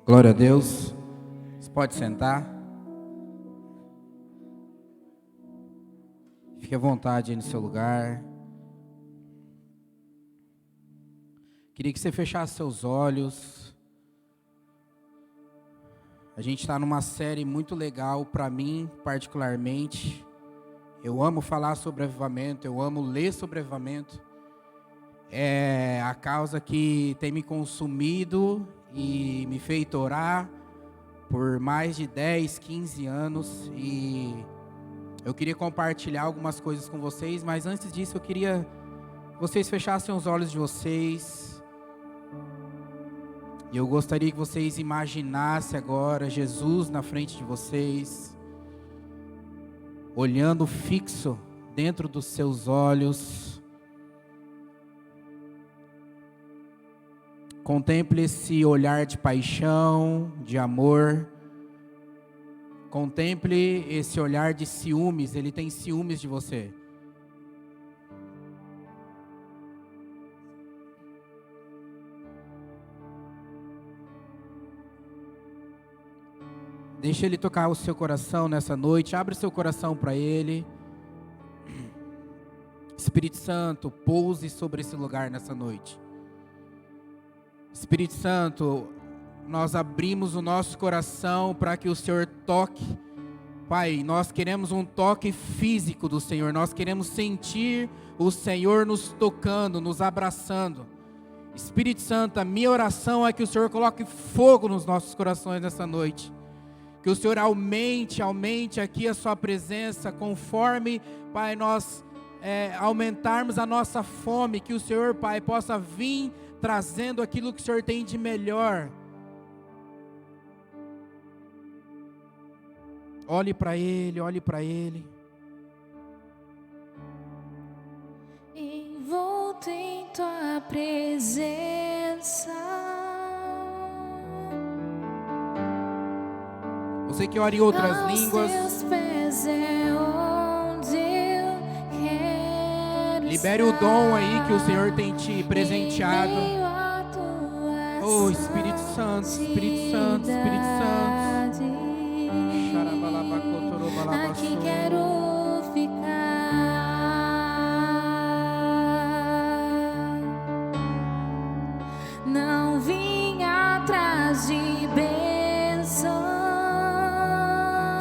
Glória a Deus. Você pode sentar. Fique à vontade aí no seu lugar. Queria que você fechasse seus olhos. A gente está numa série muito legal para mim, particularmente. Eu amo falar sobre avivamento, eu amo ler sobre avivamento. É a causa que tem me consumido e me feito orar por mais de 10, 15 anos. E eu queria compartilhar algumas coisas com vocês, mas antes disso eu queria que vocês fechassem os olhos de vocês. E eu gostaria que vocês imaginassem agora Jesus na frente de vocês, olhando fixo dentro dos seus olhos. Contemple esse olhar de paixão, de amor. Contemple esse olhar de ciúmes. Ele tem ciúmes de você. Deixa Ele tocar o seu coração nessa noite. Abre seu coração para Ele. Espírito Santo, pouse sobre esse lugar nessa noite. Espírito Santo, nós abrimos o nosso coração para que o Senhor toque. Pai, nós queremos um toque físico do Senhor. Nós queremos sentir o Senhor nos tocando, nos abraçando. Espírito Santo, a minha oração é que o Senhor coloque fogo nos nossos corações nessa noite. Que o Senhor aumente aqui a sua presença, conforme, Pai, nós aumentarmos a nossa fome. Que o Senhor, Pai, possa vir trazendo aquilo que o Senhor tem de melhor. Olhe para Ele, olhe para Ele. Envolto em Tua presença, Você que ora em outras aos línguas, Teus pés é onde eu quero libere o dom aí que o Senhor tem te presenteado. Oh, Espírito Santo, Espírito Santo, Espírito Santo. Aqui quero ficar. Não vim atrás de bênção.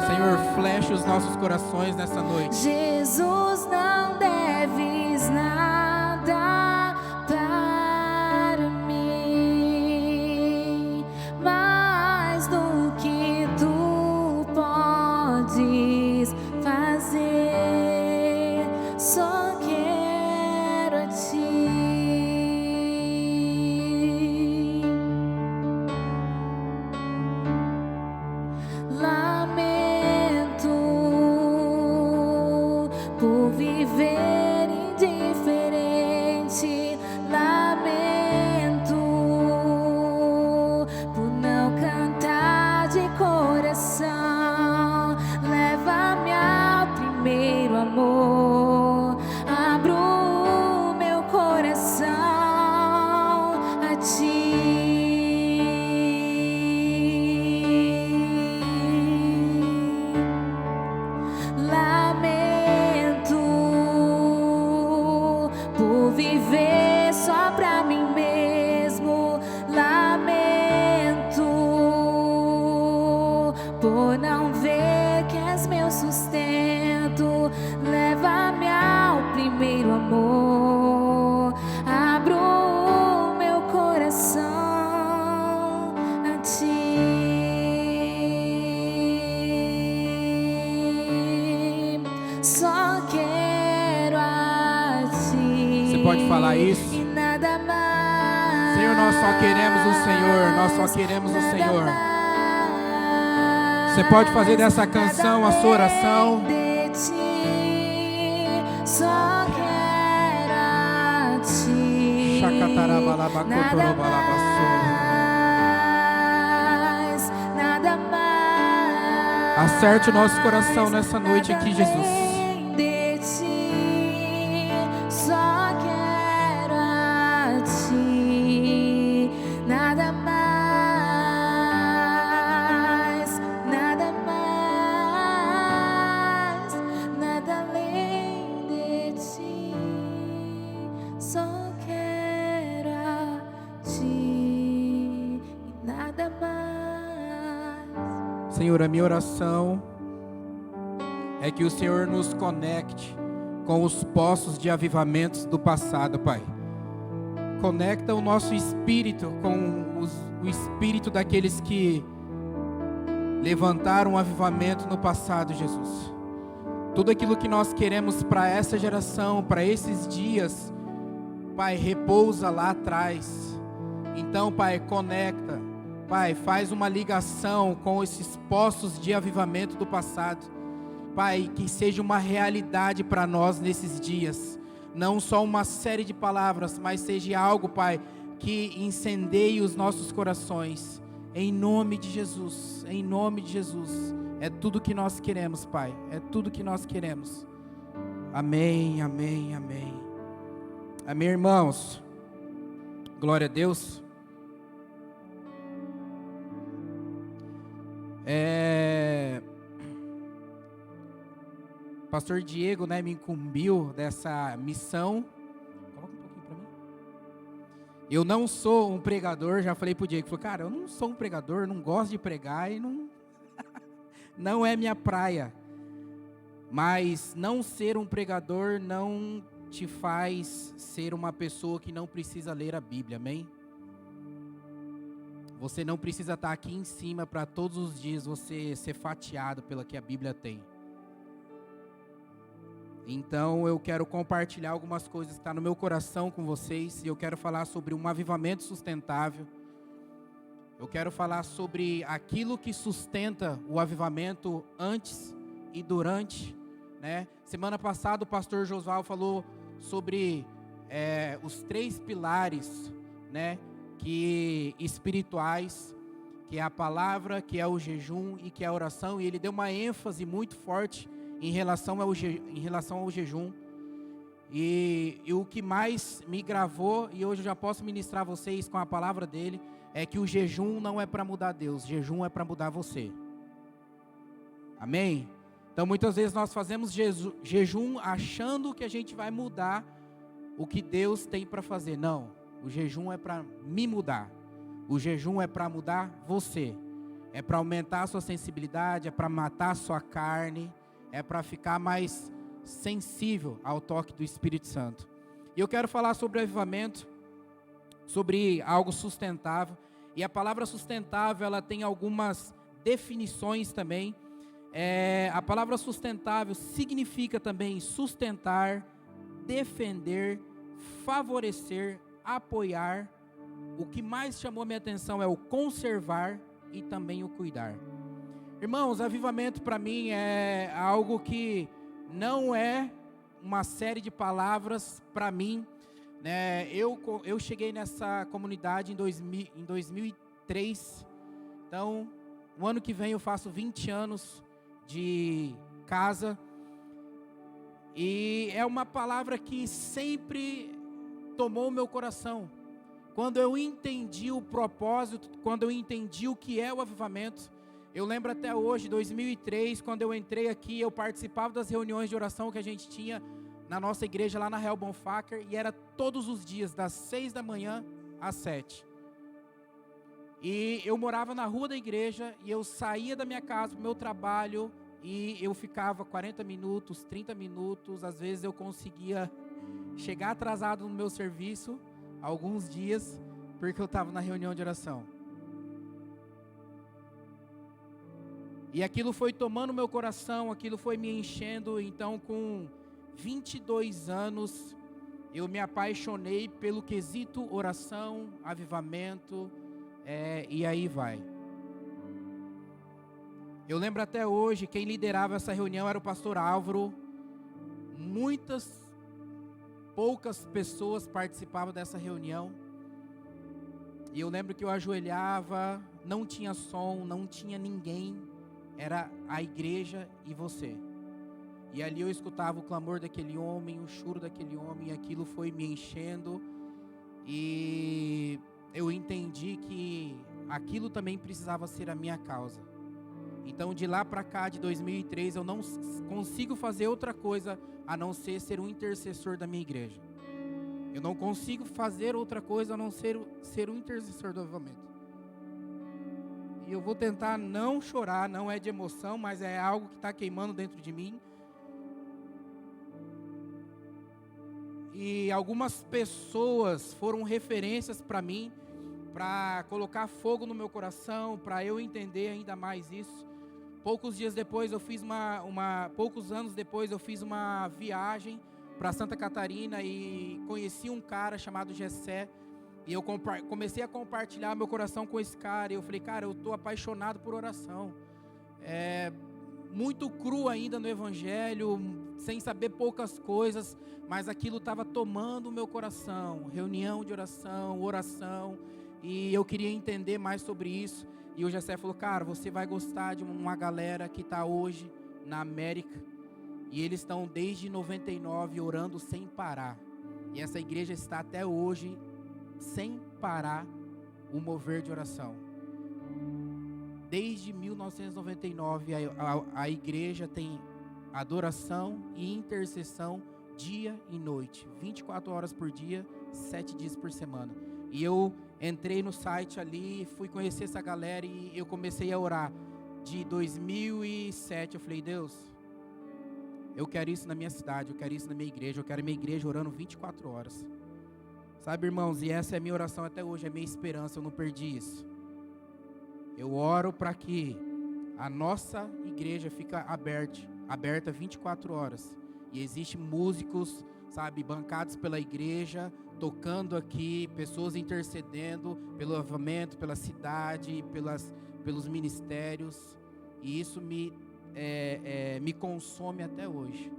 Senhor, flecha os nossos corações nessa noite. Jesus, não deves nada para mim, mais do que tu podes fazer. Só quero a ti. Lamento por viver indiferente. Lamento por não cantar de coração. Leva-me ao primeiro amor. Abro o meu coração a ti. Lamento por viver só pra mim mesmo. Lamento por não ver que és meu sustento. Leva-me ao primeiro amor. Abro o meu coração a ti. Só quero a ti. Você pode falar isso? E nada mais. Senhor, nós só queremos o Senhor, nós só queremos o Nada Senhor. mais. Você pode fazer dessa canção a sua oração. De ti, só quero a ti. Nada mais. Acerte o nosso coração nessa noite aqui, Jesus. De ti, só quero a ti. Nada mais. Senhor, a minha oração é que o Senhor nos conecte com os poços de avivamentos do passado, Pai. Conecta o nosso espírito com o espírito daqueles que levantaram um avivamento no passado, Jesus. Tudo aquilo que nós queremos para essa geração, para esses dias, Pai, repousa lá atrás. Então, Pai, conecta. Pai, faz uma ligação com esses poços de avivamento do passado. Pai, que seja uma realidade para nós nesses dias. Não só uma série de palavras, mas seja algo, Pai, que incendeie os nossos corações. Em nome de Jesus, em nome de Jesus. É tudo que nós queremos, Pai. É tudo que nós queremos. Amém, amém, amém. Amém, irmãos. Glória a Deus. Pastor Diego, me incumbiu dessa missão. Coloca um pouquinho para mim. Eu não sou um pregador, já falei pro Diego, cara, eu não sou um pregador, não gosto de pregar e não não é minha praia. Mas não ser um pregador não te faz ser uma pessoa que não precisa ler a Bíblia, amém? Você não precisa estar aqui em cima para todos os dias você ser fatiado pelo que a Bíblia tem. Então eu quero compartilhar algumas coisas que estão no meu coração com vocês. E eu quero falar sobre um avivamento sustentável. Eu quero falar sobre aquilo que sustenta o avivamento antes e durante, né? Semana passada o pastor Josval falou sobre os 3 pilares, né, espirituais, que é a palavra, que é o jejum e que é a oração. E ele deu uma ênfase muito forte em relação ao jejum. E o que mais me gravou, e hoje eu já posso ministrar a vocês com a palavra dele, é que o jejum não é para mudar Deus, jejum é para mudar você. Amém? Então muitas vezes nós fazemos jejum achando que a gente vai mudar o que Deus tem para fazer. Não, o jejum é para me mudar. O jejum é para mudar você. É para aumentar a sua sensibilidade, é para matar a sua carne, é para ficar mais sensível ao toque do Espírito Santo. E eu quero falar sobre avivamento, sobre algo sustentável. E a palavra sustentável, ela tem algumas definições também. A palavra sustentável significa também sustentar, defender, favorecer, apoiar. O que mais chamou a minha atenção é o conservar e também o cuidar. Irmãos, avivamento para mim é algo que não é uma série de palavras para mim, né? Eu cheguei nessa comunidade em 2003, então o ano que vem eu faço 20 anos de casa, e é uma palavra que sempre tomou o meu coração. Quando eu entendi o propósito, quando eu entendi o que é o avivamento, eu lembro até hoje, 2003, quando eu entrei aqui, eu participava das reuniões de oração que a gente tinha na nossa igreja lá na Real Bonfacker, e era todos os dias, das 6 da manhã às 7. E eu morava na rua da igreja, e eu saía da minha casa para o meu trabalho, e eu ficava 40 minutos, 30 minutos, às vezes eu conseguia chegar atrasado no meu serviço, alguns dias, porque eu estava na reunião de oração. E aquilo foi tomando meu coração, aquilo foi me enchendo. Então, com 22 anos, eu me apaixonei pelo quesito oração, avivamento, e aí vai. Eu lembro até hoje, quem liderava essa reunião era o pastor Álvaro. Poucas pessoas participavam dessa reunião. E eu lembro que eu ajoelhava, não tinha som, não tinha ninguém. Era a igreja e você. E ali eu escutava o clamor daquele homem, o choro daquele homem, e aquilo foi me enchendo. E eu entendi que aquilo também precisava ser a minha causa. Então de lá para cá, de 2003, eu não consigo fazer outra coisa a não ser um intercessor da minha igreja. Eu não consigo fazer outra coisa a não ser um intercessor do avivamento. E eu vou tentar não chorar, não é de emoção, mas é algo que está queimando dentro de mim. E algumas pessoas foram referências para mim, para colocar fogo no meu coração, para eu entender ainda mais isso. Poucos anos depois eu fiz uma viagem para Santa Catarina e conheci um cara chamado Gessé. E eu comecei a compartilhar meu coração com esse cara. E eu falei, cara, eu estou apaixonado por oração. Muito cru ainda no evangelho, sem saber poucas coisas, mas aquilo estava tomando o meu coração. Reunião de oração. E eu queria entender mais sobre isso. E o Gessé falou, cara, você vai gostar de uma galera que está hoje na América. E eles estão desde 99 orando sem parar. E essa igreja está até hoje sem parar o mover de oração. Desde 1999 a igreja tem adoração e intercessão dia e noite, 24 horas por dia, 7 dias por semana. E eu entrei no site ali, fui conhecer essa galera e eu comecei a orar. De 2007 eu falei, Deus, eu quero isso na minha cidade, eu quero isso na minha igreja, eu quero a minha igreja orando 24 horas. Sabe, irmãos, e essa é a minha oração até hoje, é a minha esperança, eu não perdi isso. Eu oro para que a nossa igreja fique aberta 24 horas. E existem músicos, sabe, bancados pela igreja, tocando aqui, pessoas intercedendo pelo avivamento, pela cidade, pelos ministérios. E isso me consome até hoje.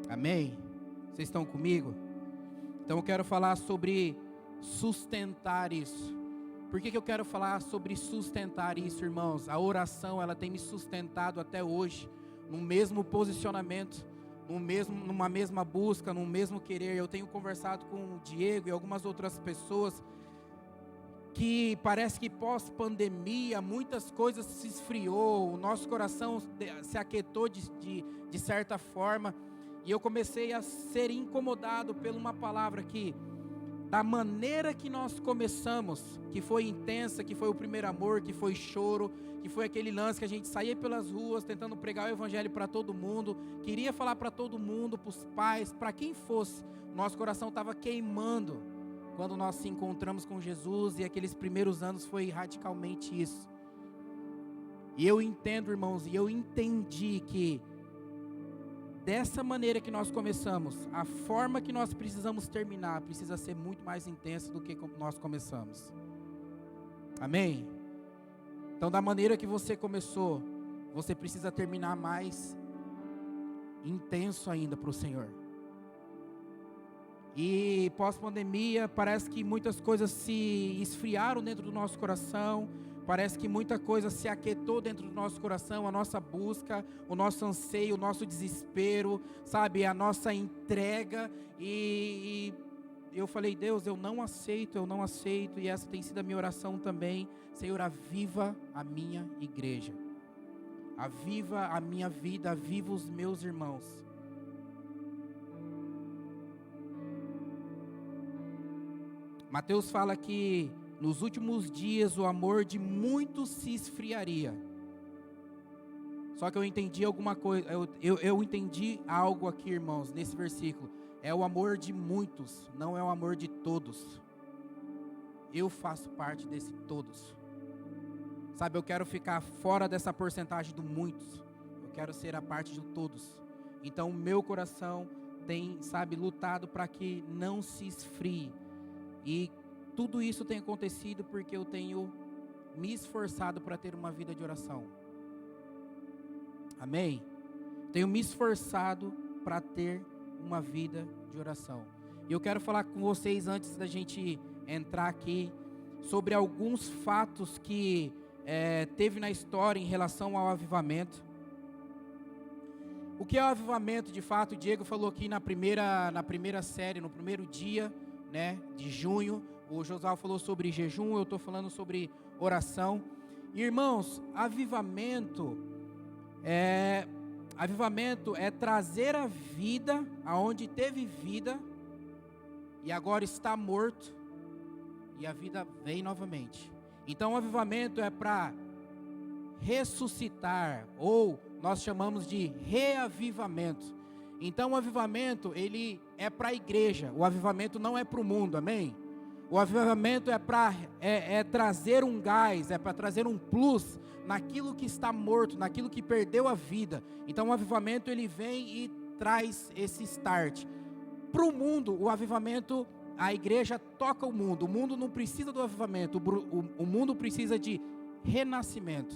Amém? Vocês estão comigo? Então eu quero falar sobre sustentar isso. Por que eu quero falar sobre sustentar isso, irmãos? A oração, ela tem me sustentado até hoje, no mesmo posicionamento, numa mesma busca, no mesmo querer. Eu tenho conversado com o Diego e algumas outras pessoas que parece que pós-pandemia muitas coisas se esfriou, o nosso coração se aquietou de certa forma. E eu comecei a ser incomodado por uma palavra que, da maneira que nós começamos, que foi intensa, que foi o primeiro amor, que foi choro, que foi aquele lance que a gente saía pelas ruas tentando pregar o evangelho para todo mundo, queria falar para todo mundo, para os pais, para quem fosse, nosso coração estava queimando quando nós se encontramos com Jesus, e aqueles primeiros anos foi radicalmente isso. E eu entendo, irmãos, e eu entendi que dessa maneira que nós começamos, a forma que nós precisamos terminar precisa ser muito mais intensa do que nós começamos. Amém? Então, da maneira que você começou, você precisa terminar mais intenso ainda para o Senhor. E pós-pandemia, parece que muitas coisas se esfriaram dentro do nosso coração. Parece que muita coisa se aquietou dentro do nosso coração, a nossa busca, o nosso anseio, o nosso desespero, sabe, a nossa entrega. E eu falei, Deus, eu não aceito, e essa tem sido a minha oração também. Senhor, aviva a minha igreja, aviva a minha vida, aviva os meus irmãos. Mateus fala que nos últimos dias o amor de muitos se esfriaria. Só que eu entendi alguma coisa, eu entendi algo aqui, irmãos, nesse versículo. É o amor de muitos, não é o amor de todos. Eu faço parte desse todos. Sabe, eu quero ficar fora dessa porcentagem do muitos. Eu quero ser a parte de todos. Então o meu coração tem, sabe, lutado para que não se esfrie. E tudo isso tem acontecido porque eu tenho me esforçado para ter uma vida de oração. Amém? Tenho me esforçado para ter uma vida de oração. E eu quero falar com vocês, antes da gente entrar aqui, sobre alguns fatos que teve na história em relação ao avivamento. O que é o avivamento de fato? O Diego falou aqui na primeira série, no primeiro dia, né, de junho. O Josué falou sobre jejum, eu estou falando sobre oração. Irmãos, avivamento é trazer a vida aonde teve vida e agora está morto, e a vida vem novamente. Então o avivamento é para ressuscitar, ou nós chamamos de reavivamento. Então o avivamento, ele é para a igreja, o avivamento não é para o mundo, amém? O avivamento é para trazer um gás, é para trazer um plus naquilo que está morto, naquilo que perdeu a vida. Então o avivamento, ele vem e traz esse start. Para o mundo, o avivamento, a igreja toca o mundo não precisa do avivamento, o mundo precisa de renascimento.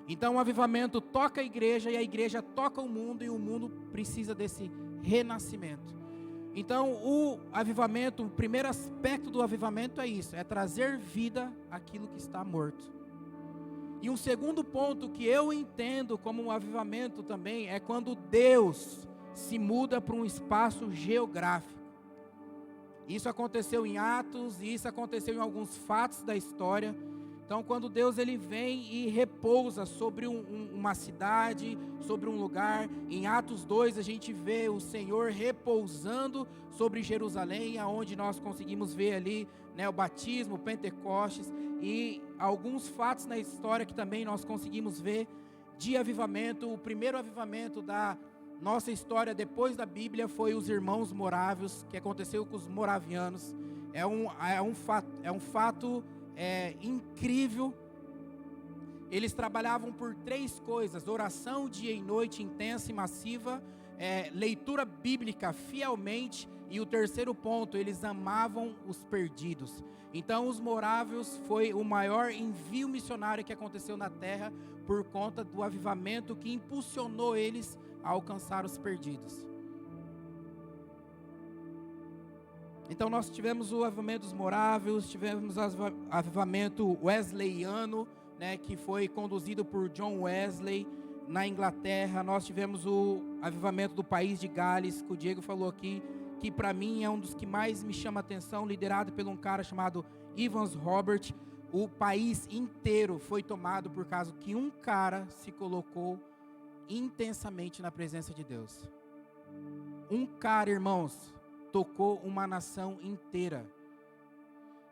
Então o avivamento toca a igreja e a igreja toca o mundo, e o mundo precisa desse renascimento. Então o avivamento, o primeiro aspecto do avivamento é isso, é trazer vida àquilo que está morto. E um segundo ponto que eu entendo como um avivamento também é quando Deus se muda para um espaço geográfico. Isso aconteceu em Atos, e isso aconteceu em alguns fatos da história. Então quando Deus ele vem e repousa sobre uma cidade, sobre um lugar, em Atos 2 a gente vê o Senhor repousando sobre Jerusalém, aonde nós conseguimos ver ali, né, o batismo, o Pentecostes, e alguns fatos na história que também nós conseguimos ver de avivamento. O primeiro avivamento da nossa história depois da Bíblia foi os irmãos morávios, que aconteceu com os moravianos. É um fato incrível. Eles trabalhavam por 3 coisas: oração dia e noite intensa e massiva, leitura bíblica fielmente, e o terceiro ponto, eles amavam os perdidos. Então os morávios foi o maior envio missionário que aconteceu na terra, por conta do avivamento que impulsionou eles a alcançar os perdidos. Então nós tivemos o avivamento dos morávios, tivemos o avivamento wesleyano, né, que foi conduzido por John Wesley na Inglaterra. Nós tivemos o avivamento do país de Gales, que o Diego falou aqui, que para mim é um dos que mais me chama a atenção, liderado por um cara chamado Evans Robert. O país inteiro foi tomado por causa que um cara se colocou intensamente na presença de Deus. Um cara, irmãos, tocou uma nação inteira.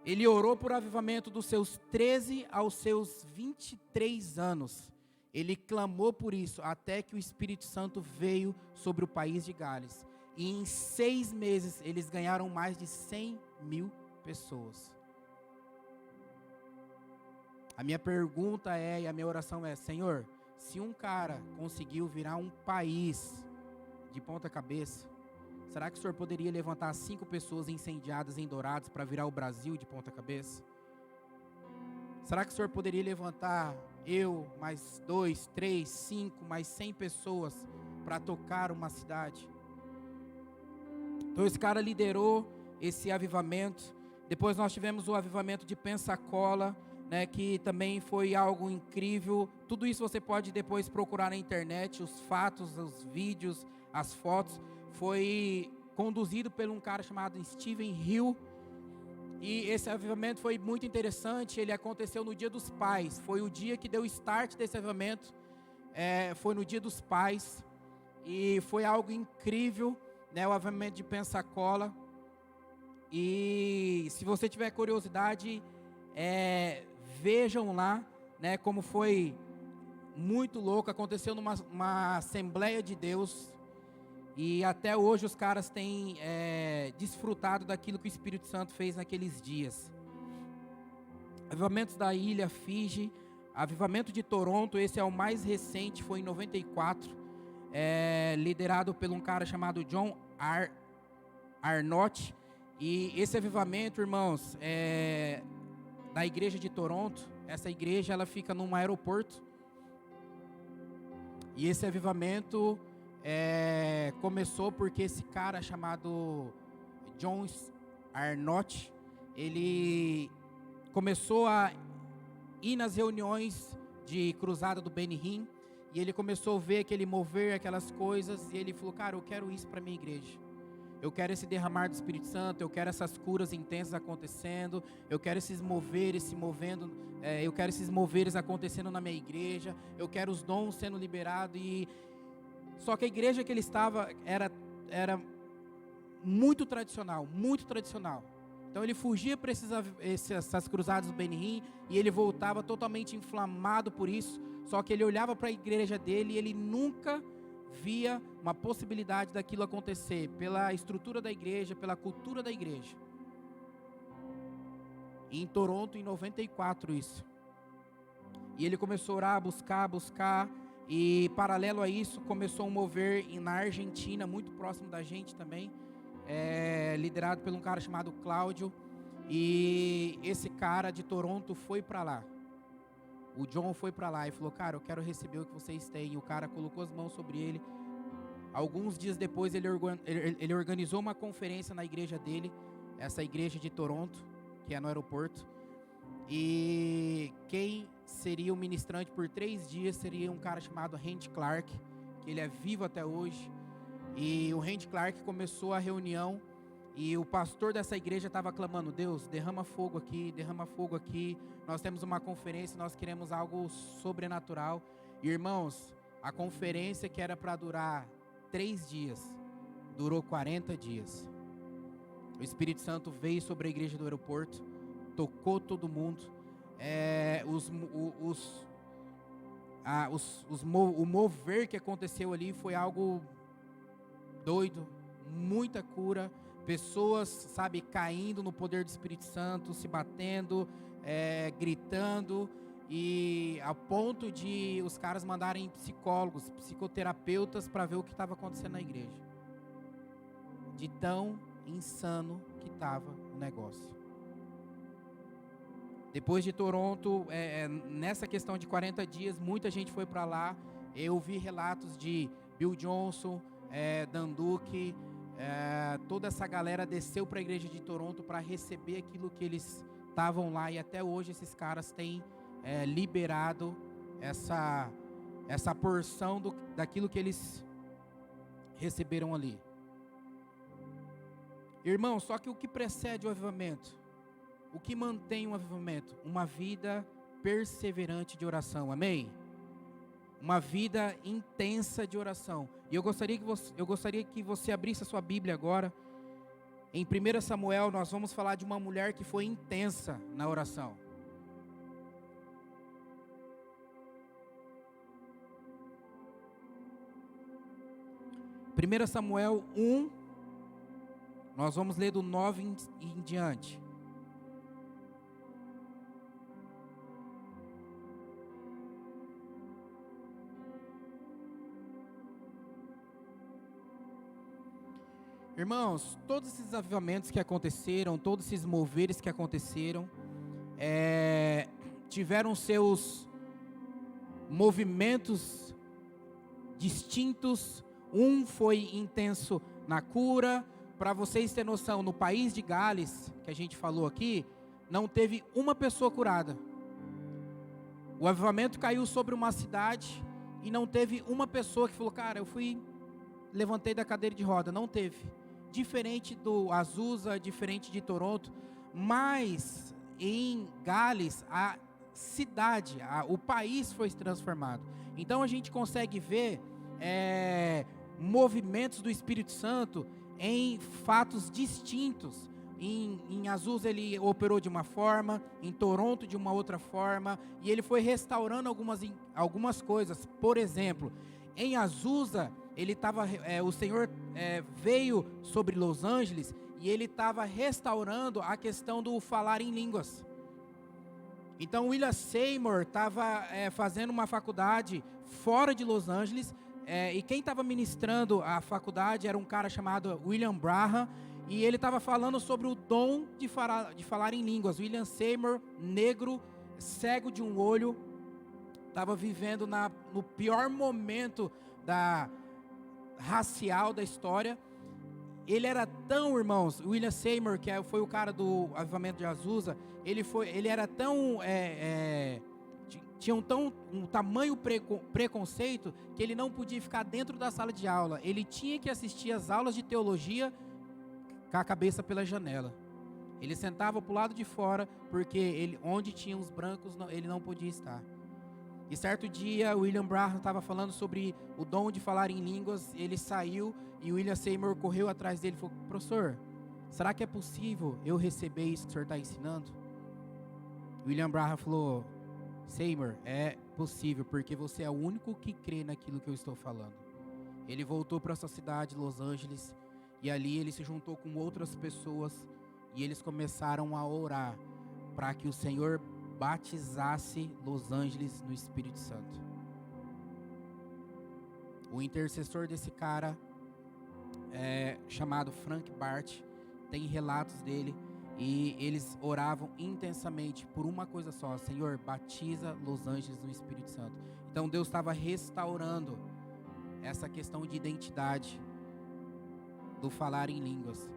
Ele orou por avivamento dos seus 13 aos seus 23 anos. Ele clamou por isso, até que o Espírito Santo veio sobre o país de Gales. E em 6 meses, eles ganharam mais de 100.000 pessoas. A minha pergunta e a minha oração é: Senhor, se um cara conseguiu virar um país de ponta cabeça, será que o Senhor poderia levantar 5 pessoas incendiadas em Dourados para virar o Brasil de ponta cabeça? Será que o Senhor poderia levantar eu, mais 2, 3, 5, mais 100 pessoas para tocar uma cidade? Então esse cara liderou esse avivamento. Depois nós tivemos o avivamento de Pensacola, né, que também foi algo incrível. Tudo isso você pode depois procurar na internet, os fatos, os vídeos, as fotos. Foi conduzido por um cara chamado Stephen Hill. E esse avivamento foi muito interessante. Ele aconteceu no Dia dos Pais. Foi o dia que deu o start desse avivamento. Foi no Dia dos Pais. E foi algo incrível, né, o avivamento de Pensacola. E se você tiver curiosidade, vejam lá, né, como foi muito louco. Aconteceu numa Assembleia de Deus. E até hoje os caras têm desfrutado daquilo que o Espírito Santo fez naqueles dias. Avivamentos da ilha Fiji, avivamento de Toronto, esse é o mais recente, foi em 94, liderado por um cara chamado John Arnott. E esse avivamento, irmãos, da igreja de Toronto. Essa igreja, ela fica num aeroporto. E esse avivamento começou porque esse cara chamado John Arnott, ele começou a ir nas reuniões de cruzada do Benny Hinn, e ele começou a ver aquele mover, aquelas coisas, e ele falou: cara, eu quero isso para minha igreja. Eu quero esse derramar do Espírito Santo, eu quero essas curas intensas acontecendo, eu quero esses moveres se movendo, eu quero esses moveres acontecendo na minha igreja, eu quero os dons sendo liberados. E só que a igreja que ele estava era muito tradicional, muito tradicional. Então ele fugia para essas cruzadas do Benihim e ele voltava totalmente inflamado por isso. Só que ele olhava para a igreja dele e ele nunca via uma possibilidade daquilo acontecer, pela estrutura da igreja, pela cultura da igreja. E em Toronto, em 94, isso. E ele começou a orar, buscar, e paralelo a isso, começou um mover na Argentina, muito próximo da gente também, liderado por um cara chamado Cláudio, e esse cara de Toronto foi para lá. O John foi para lá e falou: cara, eu quero receber o que vocês têm. E o cara colocou as mãos sobre ele. Alguns dias depois ele organizou uma conferência na igreja dele, essa igreja de Toronto, que é no aeroporto. E quem seria o ministrante por 3 dias seria um cara chamado Randy Clark, que ele é vivo até hoje. E o Randy Clark começou a reunião e o pastor dessa igreja estava clamando: Deus, derrama fogo aqui, nós temos uma conferência, nós queremos algo sobrenatural. E, irmãos, a conferência que era para durar 3 dias, durou 40 dias. O Espírito Santo veio sobre a igreja do aeroporto, tocou todo mundo. O mover que aconteceu ali foi algo doido, muita cura, pessoas, sabe, caindo no poder do Espírito Santo, se batendo, gritando, e a ponto de os caras mandarem psicólogos, psicoterapeutas para ver o que estava acontecendo na igreja, de tão insano que estava o negócio. Depois de Toronto, nessa questão de 40 dias, muita gente foi para lá. Eu vi relatos de Bill Johnson, Dan Duque, toda essa galera desceu para a igreja de Toronto para receber aquilo que eles estavam lá. E até hoje esses caras têm liberado essa porção daquilo que eles receberam ali. Irmão, só que o que precede o avivamento? O que mantém um avivamento? Uma vida perseverante de oração, amém? Uma vida intensa de oração. E eu gostaria que você abrisse a sua Bíblia agora. Em 1 Samuel, nós vamos falar de uma mulher que foi intensa na oração. Primeira Samuel 1, nós vamos ler do 9 em diante. Irmãos, todos esses avivamentos que aconteceram, todos esses moveres que aconteceram, tiveram seus movimentos distintos. Um foi intenso na cura. Para vocês terem noção, no país de Gales, que a gente falou aqui, não teve uma pessoa curada. O avivamento caiu sobre uma cidade e não teve uma pessoa que falou: cara, levantei da cadeira de roda. Não teve. Diferente do Azusa, diferente de Toronto, mas em Gales, a cidade, o país foi transformado. Então a gente consegue ver movimentos do Espírito Santo em fatos distintos. Em Azusa ele operou de uma forma, em Toronto de uma outra forma, e ele foi restaurando algumas coisas. Por exemplo, em Azusa, o Senhor veio sobre Los Angeles e ele estava restaurando a questão do falar em línguas. Então William Seymour estava fazendo uma faculdade fora de Los Angeles, e quem estava ministrando a faculdade era um cara chamado William Branham, e ele estava falando sobre o dom de falar em línguas. William Seymour, negro, cego de um olho, estava vivendo no pior momento racial da história. Ele era tão, irmãos, William Seymour, que foi o cara do avivamento de Azusa, ele era tão, tinha um tamanho preconceito, que ele não podia ficar dentro da sala de aula. Ele tinha que assistir às aulas de teologia com a cabeça pela janela. Ele sentava para o lado de fora, porque onde tinha os brancos, ele não podia estar. E certo dia, William Branham estava falando sobre o dom de falar em línguas. Ele saiu e William Seymour correu atrás dele e falou: professor, será que é possível eu receber isso que o senhor está ensinando? William Branham falou: Seymour, é possível, porque você é o único que crê naquilo que eu estou falando. Ele voltou para sua cidade, Los Angeles, e ali ele se juntou com outras pessoas, e eles começaram a orar para que o Senhor batizasse Los Angeles no Espírito Santo. O intercessor desse cara, chamado Frank Bart, tem relatos dele, e eles oravam intensamente por uma coisa só: Senhor, batiza Los Angeles no Espírito Santo. Então Deus estava restaurando essa questão de identidade do falar em línguas.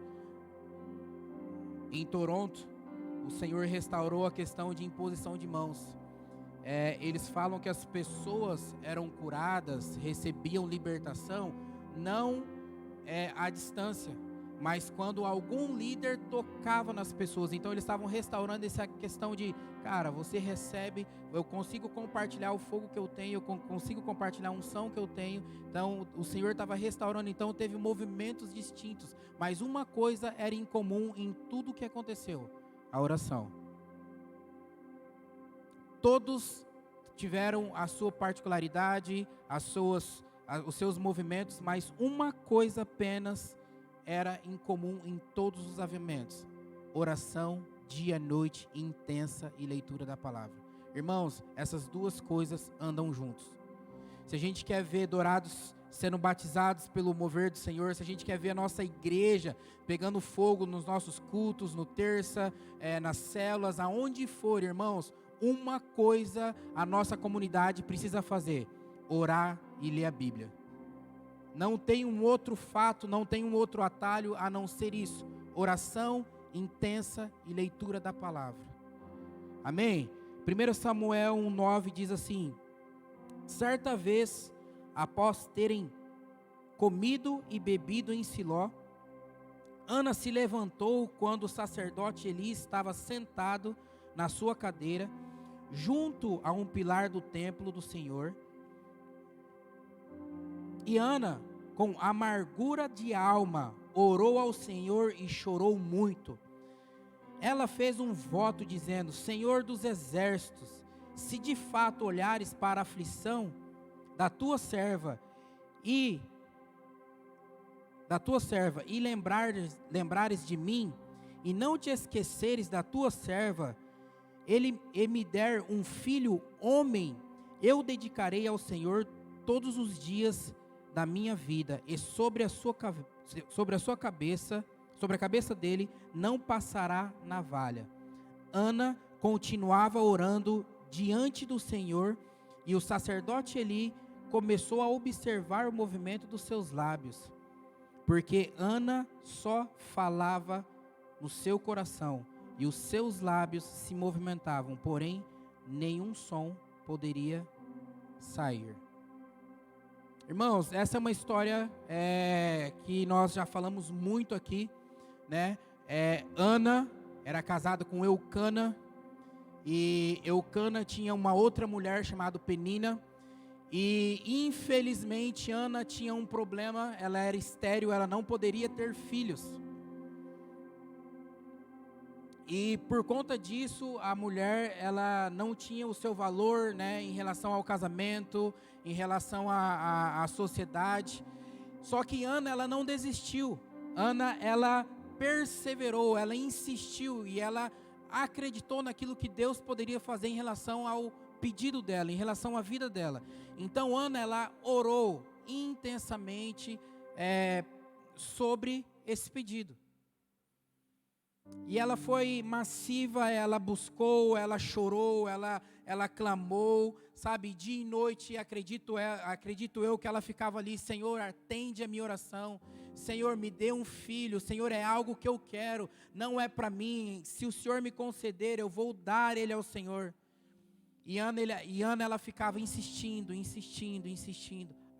Em Toronto, o Senhor restaurou a questão de imposição de mãos. Eles falam que as pessoas eram curadas, recebiam libertação, não à distância, mas quando algum líder tocava nas pessoas. Então eles estavam restaurando essa questão de, cara, você recebe, eu consigo compartilhar o fogo que eu tenho, eu consigo compartilhar a unção que eu tenho. Então o Senhor estava restaurando. Então teve movimentos distintos, mas uma coisa era em comum em tudo o que aconteceu: a oração. Todos tiveram a sua particularidade, os seus movimentos, mas uma coisa apenas era em comum em todos os avivamentos: oração, dia, noite, intensa, e leitura da palavra. Irmãos, essas duas coisas andam juntos. Se a gente quer ver dourados sendo batizados pelo mover do Senhor, se a gente quer ver a nossa igreja pegando fogo nos nossos cultos, no terça, nas células, aonde for, irmãos, uma coisa a nossa comunidade precisa fazer: orar e ler a Bíblia. Não tem um outro fato, não tem um outro atalho a não ser isso: oração intensa e leitura da palavra. Amém? 1 Samuel 1,9 diz assim: certa vez, após terem comido e bebido em Siló, Ana se levantou quando o sacerdote Eli estava sentado na sua cadeira, junto a um pilar do templo do Senhor. E Ana, com amargura de alma, orou ao Senhor e chorou muito. Ela fez um voto dizendo: Senhor dos exércitos, se de fato olhares para a aflição da tua serva e lembrares de mim, e não te esqueceres da tua serva, ele me der um filho homem, eu dedicarei ao Senhor todos os dias da minha vida, e sobre a cabeça dele não passará navalha. Ana continuava orando diante do Senhor, e o sacerdote Eli começou a observar o movimento dos seus lábios, porque Ana só falava no seu coração, e os seus lábios se movimentavam, porém nenhum som poderia sair. Irmãos, essa é uma história que nós já falamos muito aqui, né? Ana era casada com Eucana, e Eucana tinha uma outra mulher chamada Penina, e infelizmente Ana tinha um problema: ela era estéril, ela não poderia ter filhos. E por conta disso, a mulher, ela não tinha o seu valor, né, em relação ao casamento, em relação à sociedade. Só que Ana, ela não desistiu. Ana, ela perseverou, ela insistiu, e ela acreditou naquilo que Deus poderia fazer em relação ao pedido dela, em relação à vida dela. Então Ana, ela orou intensamente sobre esse pedido. E ela foi massiva, ela buscou, ela chorou, ela clamou, sabe, dia e noite. Acredito eu que ela ficava ali: Senhor, atende a minha oração, Senhor, me dê um filho, Senhor, é algo que eu quero, não é para mim, se o Senhor me conceder, eu vou dar ele ao Senhor. E Ana, ela ficava insistindo,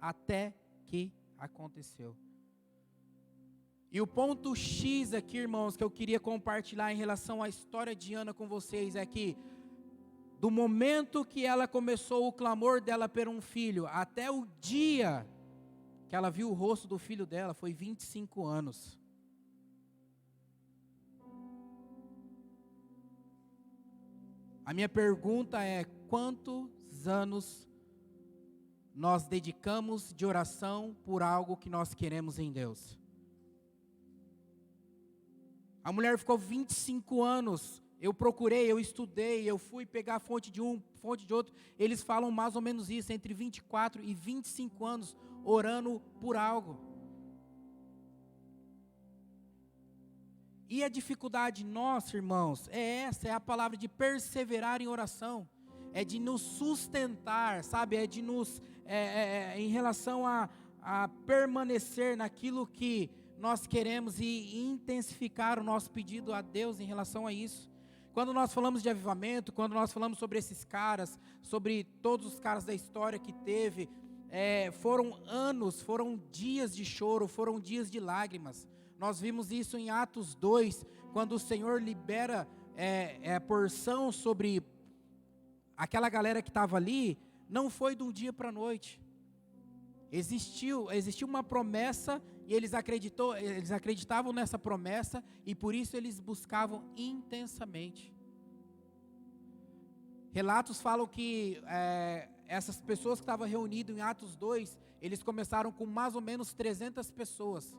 até que aconteceu. E o ponto X aqui, irmãos, que eu queria compartilhar em relação à história de Ana com vocês, é que do momento que ela começou o clamor dela por um filho, até o dia que ela viu o rosto do filho dela, foi 25 anos. A minha pergunta é: quantos anos nós dedicamos de oração por algo que nós queremos em Deus? A mulher ficou 25 anos. Eu procurei, eu estudei, eu fui pegar a fonte de um, fonte de outro. Eles falam mais ou menos isso, entre 24 e 25 anos, orando por algo. E a dificuldade nossa, irmãos, é a palavra de perseverar em oração. É de nos sustentar, sabe? É de nos, em relação a permanecer naquilo que nós queremos e intensificar o nosso pedido a Deus em relação a isso. Quando nós falamos de avivamento, quando nós falamos sobre esses caras, sobre todos os caras da história que teve, foram anos, foram dias de choro, foram dias de lágrimas. Nós vimos isso em Atos 2, quando o Senhor libera a porção sobre aquela galera que estava ali. Não foi de um dia para a noite. Existiu uma promessa e eles acreditavam nessa promessa e por isso eles buscavam intensamente. Relatos falam que essas pessoas que estavam reunidas em Atos 2, eles começaram com mais ou menos 300 pessoas.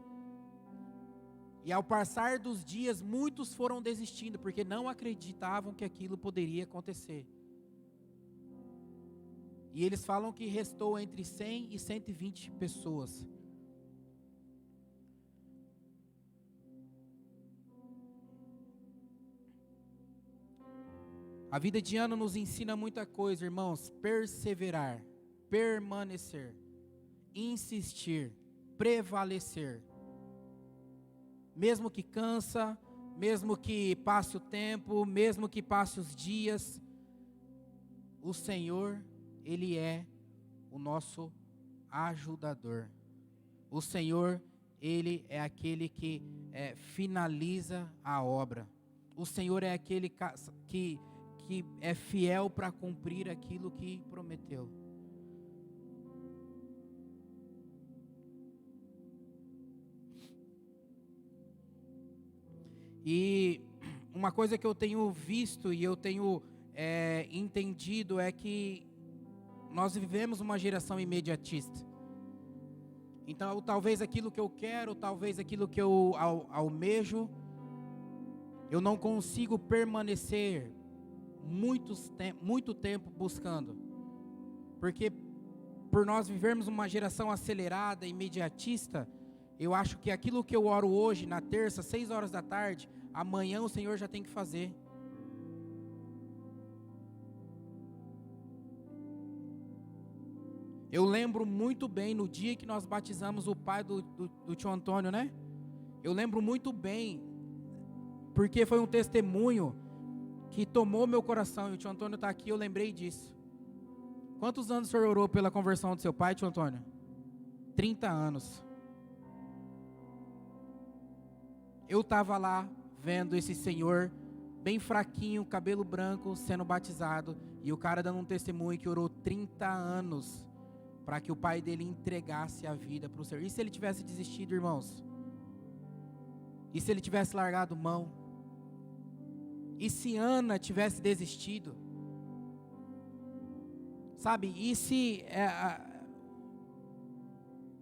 E ao passar dos dias, muitos foram desistindo, porque não acreditavam que aquilo poderia acontecer. E eles falam que restou entre 100 e 120 pessoas. A vida de Ana nos ensina muita coisa, irmãos. Perseverar, permanecer, insistir, prevalecer. Mesmo que cansa, mesmo que passe o tempo, mesmo que passe os dias, o Senhor, Ele é o nosso ajudador. O Senhor, Ele é aquele que finaliza a obra. O Senhor é aquele que é fiel para cumprir aquilo que prometeu. E uma coisa que eu tenho visto e eu tenho entendido é que nós vivemos uma geração imediatista. Então, talvez aquilo que eu quero, talvez aquilo que eu almejo, eu não consigo permanecer muito tempo buscando. Porque por nós vivermos uma geração acelerada, imediatista, eu acho que aquilo que eu oro hoje, na terça, 6 horas da tarde, amanhã o Senhor já tem que fazer. Eu lembro muito bem no dia que nós batizamos o pai do tio Antônio, né? Eu lembro muito bem, porque foi um testemunho que tomou meu coração, e o tio Antônio está aqui, eu lembrei disso. Quantos anos o senhor orou pela conversão do seu pai, tio Antônio? 30 anos. Eu estava lá, vendo esse senhor, bem fraquinho, cabelo branco, sendo batizado, e o cara dando um testemunho que orou 30 anos, para que o pai dele entregasse a vida para o Senhor. E se ele tivesse desistido, irmãos? E se ele tivesse largado mão? E se Ana tivesse desistido? Sabe, e se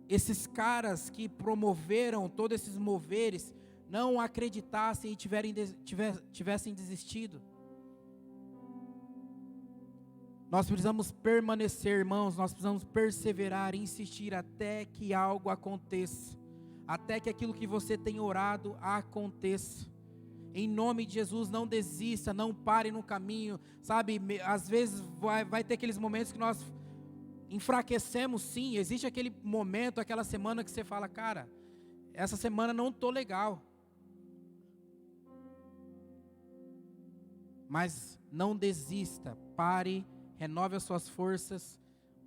esses caras que promoveram todos esses moveres não acreditassem e tivessem desistido? Nós precisamos permanecer, irmãos, nós precisamos perseverar, insistir até que algo aconteça, até que aquilo que você tem orado aconteça. Em nome de Jesus, não desista, não pare no caminho, sabe? Às vezes vai ter aqueles momentos que nós enfraquecemos, sim. Existe aquele momento, aquela semana que você fala, cara, essa semana não estou legal. Mas não desista, pare, renove as suas forças,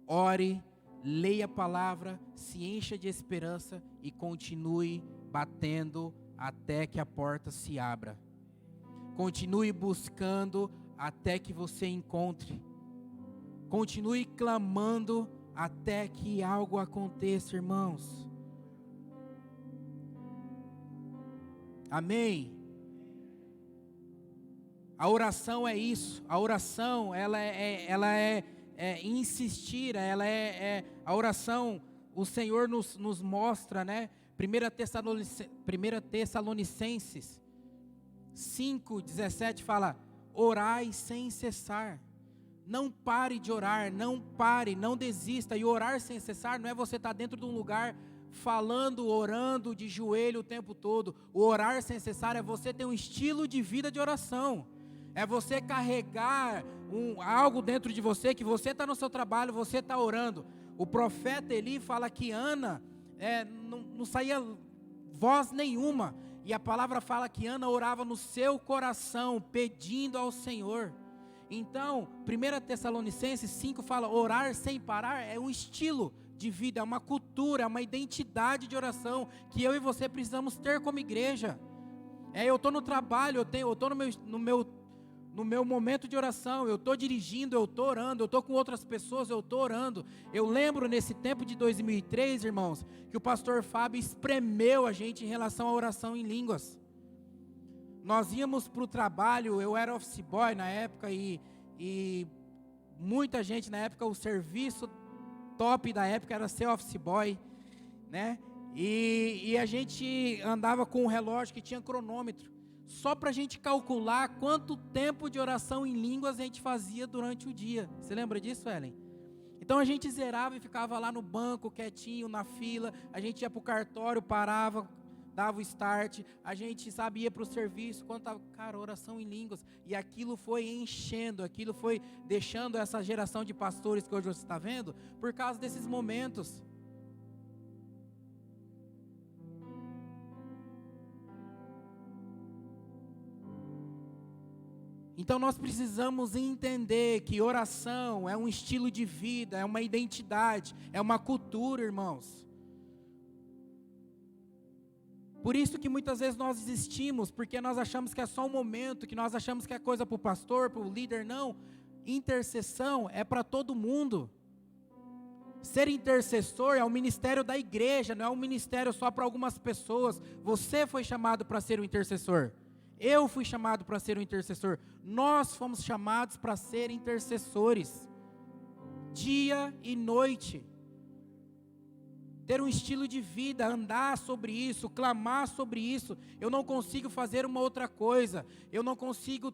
ore, leia a palavra, se encha de esperança e continue batendo até que a porta se abra. Continue buscando até que você encontre. Continue clamando até que algo aconteça, irmãos. Amém? A oração é isso. A oração, ela é insistir, a oração, o Senhor nos mostra, né? 1 Tessalonicenses 5:17 fala: orai sem cessar. Não pare de orar, não pare, não desista. E orar sem cessar não é você estar dentro de um lugar falando, orando de joelho o tempo todo. O orar sem cessar é você ter um estilo de vida de oração. É você carregar algo dentro de você, que você está no seu trabalho, você está orando. O profeta Eli fala que Ana não saía voz nenhuma. E a palavra fala que Ana orava no seu coração, pedindo ao Senhor. Então, 1 Tessalonicenses 5 fala: orar sem parar é um estilo de vida, é uma cultura, é uma identidade de oração que eu e você precisamos ter como igreja. Eu estou no trabalho, eu estou no meu momento de oração, eu estou dirigindo, eu estou orando, eu estou com outras pessoas, eu estou orando. Eu lembro nesse tempo de 2003, irmãos, que o pastor Fábio espremeu a gente em relação à oração em línguas. Nós íamos para o trabalho, eu era office boy na época e muita gente na época, o serviço top da época era ser office boy, né? E a gente andava com um relógio que tinha cronômetro, só para a gente calcular quanto tempo de oração em línguas a gente fazia durante o dia. Você lembra disso, Ellen? Então a gente zerava e ficava lá no banco, quietinho, na fila. A gente ia para o cartório, parava, dava o start. A gente, ia para o serviço, quando estava, cara, oração em línguas. E aquilo foi enchendo, aquilo foi deixando essa geração de pastores que hoje você está vendo, por causa desses momentos. Então nós precisamos entender que oração é um estilo de vida, é uma identidade, é uma cultura, irmãos. Por isso que muitas vezes nós desistimos, porque nós achamos que é só um momento, que nós achamos que é coisa para o pastor, para o líder. Não, intercessão é para todo mundo. Ser intercessor é um ministério da igreja, não é um ministério só para algumas pessoas. Você foi chamado para ser um intercessor. Eu fui chamado para ser um intercessor. Nós fomos chamados para ser intercessores. Dia e noite. Ter um estilo de vida, andar sobre isso, clamar sobre isso. Eu não consigo fazer uma outra coisa. Eu não consigo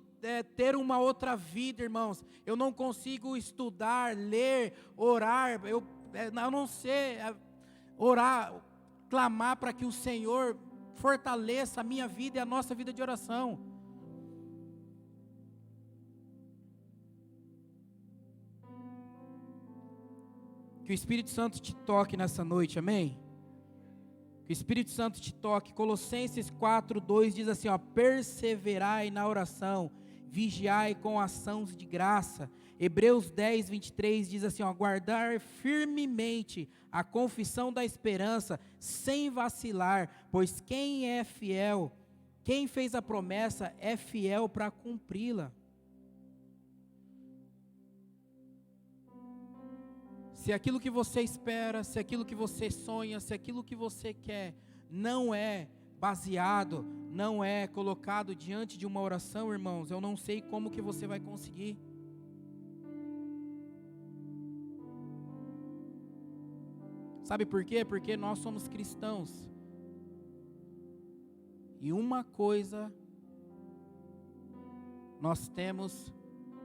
ter uma outra vida, irmãos. Eu não consigo estudar, ler, orar. Eu não sei orar, clamar para que o Senhor fortaleça a minha vida e a nossa vida de oração. Que o Espírito Santo te toque nessa noite, amém? Que o Espírito Santo te toque. Colossenses 4:2 diz assim, perseverai na oração, vigiai com ações de graça. Hebreus 10:23 diz assim, guardar firmemente a confissão da esperança, sem vacilar, pois quem é fiel, quem fez a promessa é fiel para cumpri-la. Se aquilo que você espera, se aquilo que você sonha, se aquilo que você quer não é baseado, não é colocado diante de uma oração, irmãos, eu não sei como que você vai conseguir. Sabe por quê? Porque nós somos cristãos. E uma coisa nós temos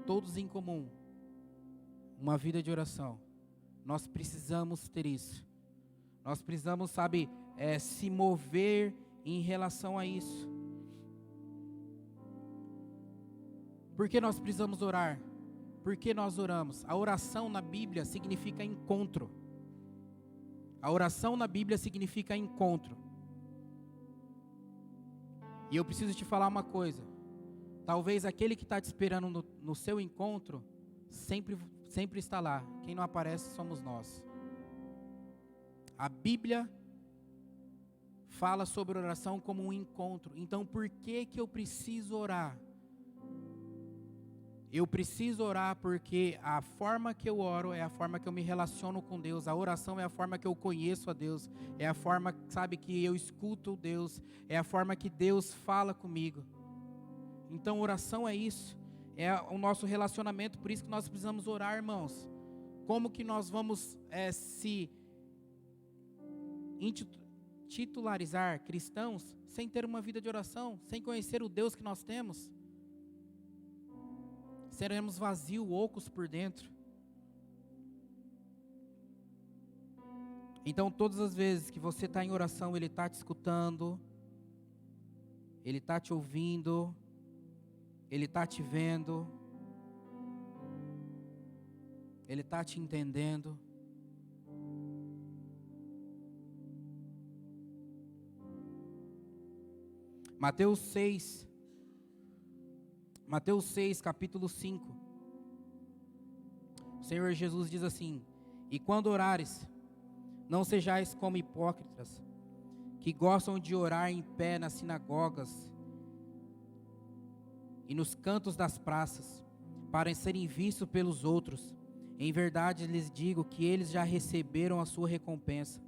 todos em comum: uma vida de oração. Nós precisamos ter isso. Nós precisamos, se mover em relação a isso. Por que nós precisamos orar? Por que nós oramos? A oração na Bíblia significa encontro. A oração na Bíblia significa encontro. E eu preciso te falar uma coisa. Talvez aquele que está te esperando no seu encontro, sempre está lá. Quem não aparece somos nós. A Bíblia fala sobre oração como um encontro. Então por que eu preciso orar? Eu preciso orar porque a forma que eu oro é a forma que eu me relaciono com Deus. A oração é a forma que eu conheço a Deus. É a forma, que eu escuto Deus. É a forma que Deus fala comigo. Então oração é isso, é o nosso relacionamento, por isso que nós precisamos orar, irmãos. Como que nós vamos se titularizar cristãos sem ter uma vida de oração, sem conhecer o Deus que nós temos? Seremos vazios, ocos por dentro. Então todas as vezes que você está em oração, Ele está te escutando, Ele está te ouvindo, Ele está te vendo, Ele está te entendendo. Mateus 6, capítulo 5. O Senhor Jesus diz assim: e quando orares, não sejais como hipócritas, que gostam de orar em pé nas sinagogas e nos cantos das praças, para serem vistos pelos outros. Em verdade lhes digo que eles já receberam a sua recompensa.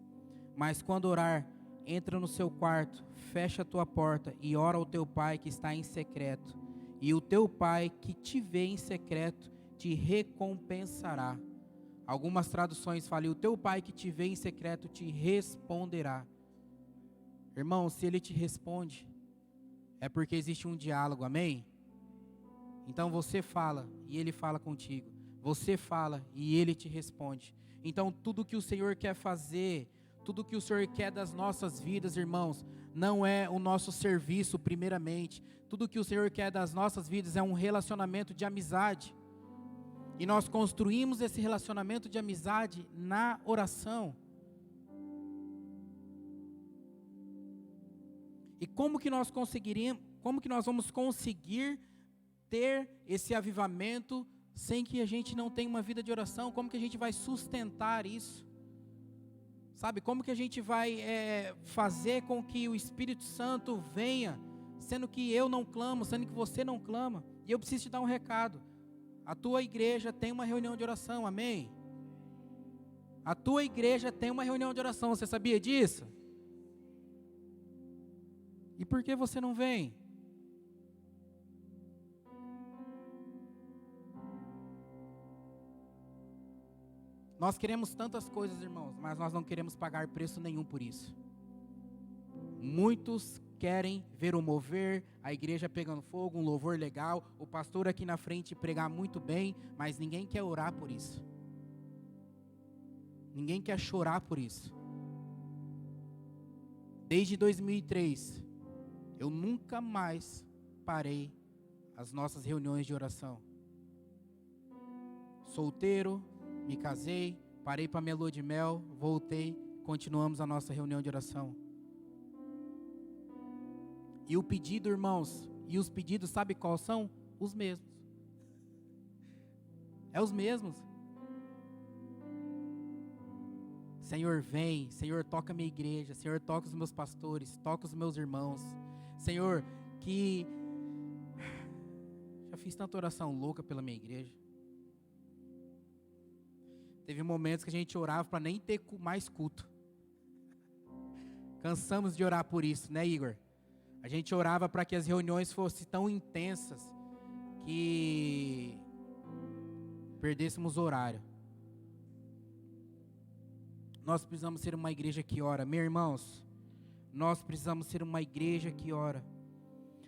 Mas quando orar, entra no seu quarto, fecha a tua porta e ora ao teu pai que está em secreto. E o teu pai que te vê em secreto te recompensará. Algumas traduções falam: o teu pai que te vê em secreto te responderá. Irmão, se ele te responde, é porque existe um diálogo, amém? Então você fala e ele fala contigo. Você fala e ele te responde. Então tudo que o Senhor quer fazer, tudo que o Senhor quer das nossas vidas, irmãos, não é o nosso serviço primeiramente. Tudo que o Senhor quer das nossas vidas é um relacionamento de amizade. E nós construímos esse relacionamento de amizade na oração. E como que nós vamos conseguir ter esse avivamento sem que a gente não tenha uma vida de oração? Como que a gente vai sustentar isso? Sabe, como que a gente vai fazer com que o Espírito Santo venha, sendo que eu não clamo, sendo que você não clama? E eu preciso te dar um recado. A tua igreja tem uma reunião de oração, amém? A tua igreja tem uma reunião de oração, você sabia disso? E por que você não vem? Nós queremos tantas coisas, irmãos, mas nós não queremos pagar preço nenhum por isso. Muitos querem ver o mover, a igreja pegando fogo, um louvor legal, o pastor aqui na frente pregar muito bem, mas ninguém quer orar por isso. Ninguém quer chorar por isso. Desde 2003, eu nunca mais parei as nossas reuniões de oração. Solteiro, me casei, parei para minha lua de mel, voltei, continuamos a nossa reunião de oração. E o pedido, irmãos, e os pedidos, sabe quais são? Os mesmos. É os mesmos. Senhor, vem. Senhor, toca a minha igreja. Senhor, toca os meus pastores. Toca os meus irmãos. Senhor, que... já fiz tanta oração louca pela minha igreja. Teve momentos que a gente orava para nem ter mais culto. Cansamos de orar por isso, né, Igor? A gente orava para que as reuniões fossem tão intensas que perdêssemos o horário. Nós precisamos ser uma igreja que ora. Meus irmãos, nós precisamos ser uma igreja que ora.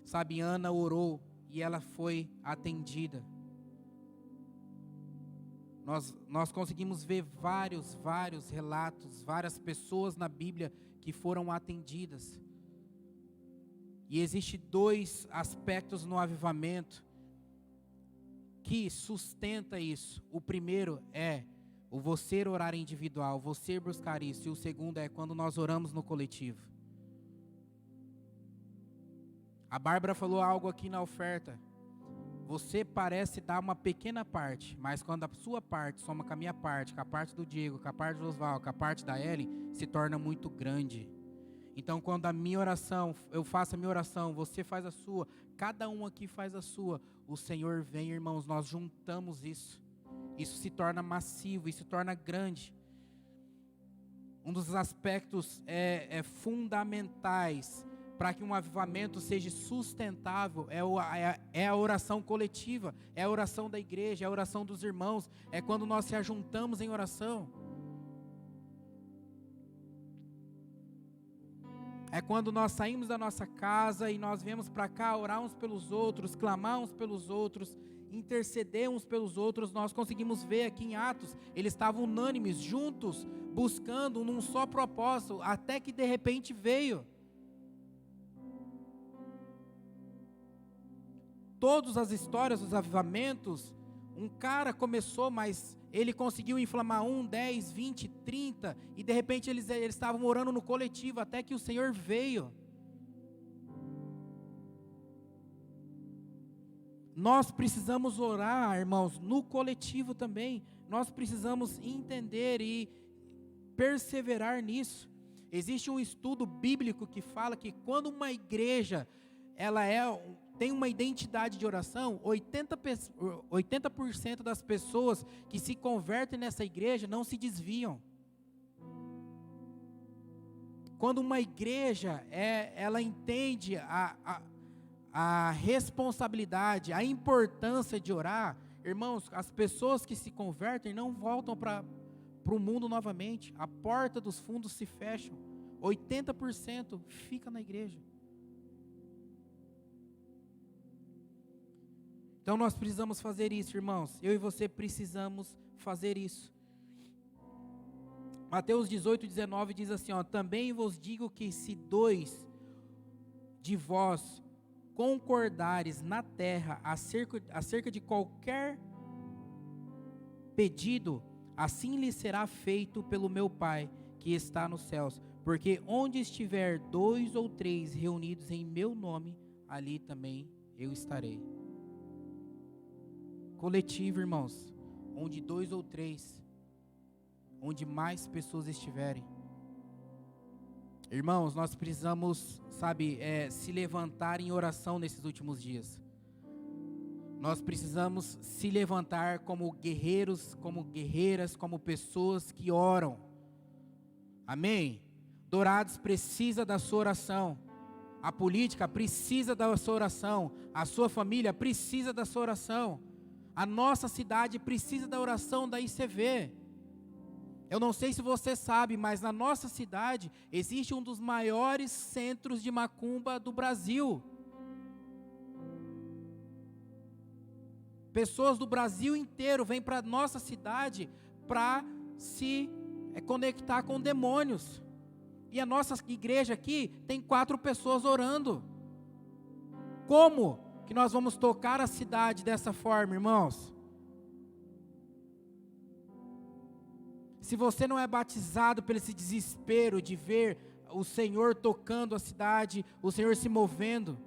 Sabe, Ana orou e ela foi atendida. Nós conseguimos ver vários relatos, várias pessoas na Bíblia que foram atendidas. E existem dois aspectos no avivamento que sustenta isso. O primeiro é o você orar individual, você buscar isso. E o segundo é quando nós oramos no coletivo. A Bárbara falou algo aqui na oferta. Você parece dar uma pequena parte, mas quando a sua parte soma com a minha parte, com a parte do Diego, com a parte do Oswaldo, com a parte da Ellen, se torna muito grande. Então quando a minha oração, eu faço a minha oração, você faz a sua, cada um aqui faz a sua, o Senhor vem, irmãos, nós juntamos isso. Isso se torna massivo, isso se torna grande. Um dos aspectos fundamentais para que um avivamento seja sustentável, é a oração coletiva, é a oração da igreja, é a oração dos irmãos, é quando nós se ajuntamos em oração. É quando nós saímos da nossa casa e nós viemos para cá orar uns pelos outros, clamar uns pelos outros, interceder uns pelos outros. Nós conseguimos ver aqui em Atos, eles estavam unânimes, juntos, buscando num só propósito, até que de repente veio. Todas as histórias dos avivamentos, um cara começou, mas ele conseguiu inflamar 1, 10, 20, 30, e de repente eles estavam orando no coletivo, até que o Senhor veio. Nós precisamos orar, irmãos, no coletivo também. Nós precisamos entender e perseverar nisso. Existe um estudo bíblico que fala que quando uma igreja tem uma identidade de oração, 80% das pessoas que se convertem nessa igreja não se desviam. Quando uma igreja ela entende a responsabilidade, a importância de orar, irmãos, as pessoas que se convertem não voltam para o mundo novamente, a porta dos fundos se fecham, 80% fica na igreja. Então nós precisamos fazer isso, irmãos. Eu e você precisamos fazer isso. Mateus 18:19 diz assim, também vos digo que se 2 de vós concordares na terra acerca de qualquer pedido, assim lhe será feito pelo meu Pai que está nos céus. Porque onde estiver 2 ou 3 reunidos em meu nome, ali também eu estarei. Coletivo, irmãos, onde 2 ou 3, onde mais pessoas estiverem. Irmãos, nós precisamos, se levantar em oração nesses últimos dias. Nós precisamos se levantar como guerreiros, como guerreiras, como pessoas que oram. Amém? Dourados precisa da sua oração. A política precisa da sua oração. A sua família precisa da sua oração. A nossa cidade precisa da oração da ICV. Eu não sei se você sabe, mas na nossa cidade existe um dos maiores centros de macumba do Brasil. Pessoas do Brasil inteiro vêm para a nossa cidade para se conectar com demônios. E a nossa igreja aqui tem 4 pessoas orando. Como que nós vamos tocar a cidade dessa forma, irmãos? Se você não é batizado por esse desespero de ver o Senhor tocando a cidade, o Senhor se movendo,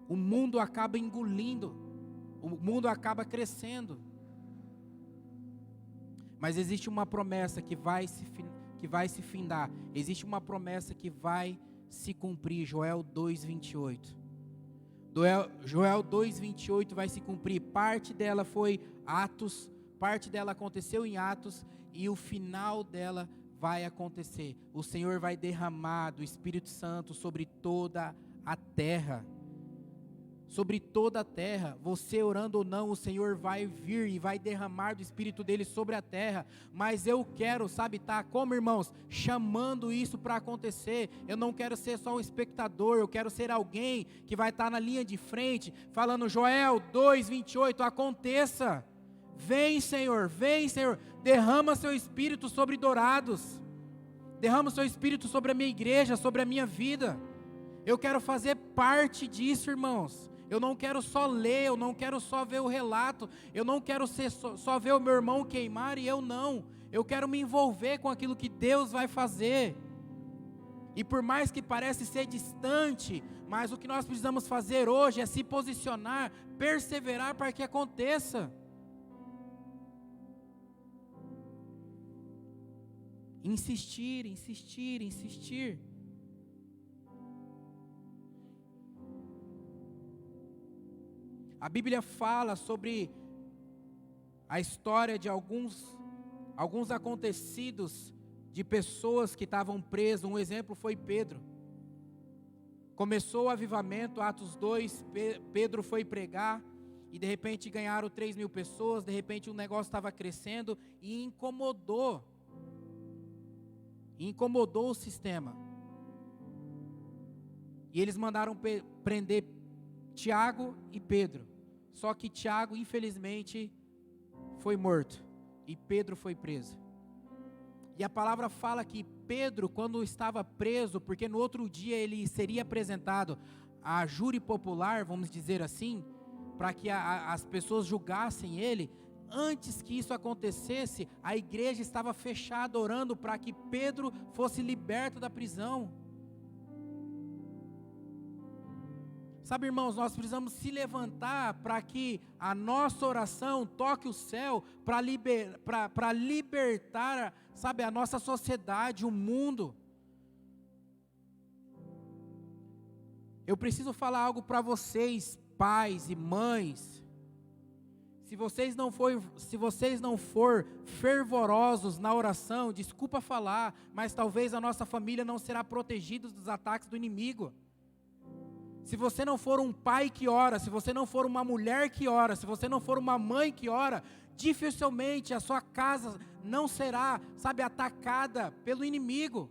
o mundo acaba engolindo, o mundo acaba crescendo. Mas existe uma promessa que vai se findar, existe uma promessa que vai se cumprir, Joel 2:28. Joel 2:28 vai se cumprir, parte dela foi Atos, parte dela aconteceu em Atos, e o final dela vai acontecer. O Senhor vai derramar do Espírito Santo sobre toda a terra. Sobre toda a terra, você orando ou não, o Senhor vai vir e vai derramar do Espírito dele sobre a terra. Mas eu quero, como irmãos, chamando isso para acontecer. Eu não quero ser só um espectador, eu quero ser alguém que vai estar na linha de frente, falando, Joel 2:28, aconteça. Vem Senhor, derrama seu Espírito sobre Dourados, derrama seu Espírito sobre a minha igreja, sobre a minha vida. Eu quero fazer parte disso, irmãos. Eu não quero só ler, eu não quero só ver o relato, eu não quero só ver o meu irmão queimar e eu não. Eu quero me envolver com aquilo que Deus vai fazer. E por mais que parece ser distante, mas o que nós precisamos fazer hoje é se posicionar, perseverar para que aconteça. Insistir, insistir, insistir. A Bíblia fala sobre a história de alguns acontecidos de pessoas que estavam presas. Um exemplo foi Pedro. Começou o avivamento, Atos 2, Pedro foi pregar, e de repente ganharam 3.000 pessoas, de repente o negócio estava crescendo, e incomodou o sistema. E eles mandaram prender Tiago e Pedro, só que Tiago infelizmente foi morto, e Pedro foi preso. E a palavra fala que Pedro, quando estava preso, porque no outro dia ele seria apresentado à júri popular, vamos dizer assim, para que as pessoas julgassem ele, antes que isso acontecesse, a igreja estava fechada orando para que Pedro fosse liberto da prisão. Sabe, irmãos, nós precisamos se levantar para que a nossa oração toque o céu, para libertar, sabe, a nossa sociedade, o mundo. Eu preciso falar algo para vocês, pais e mães. Se vocês não for fervorosos na oração, desculpa falar, mas talvez a nossa família não será protegida dos ataques do inimigo. Se você não for um pai que ora, se você não for uma mulher que ora, se você não for uma mãe que ora, dificilmente a sua casa não será, sabe, atacada pelo inimigo.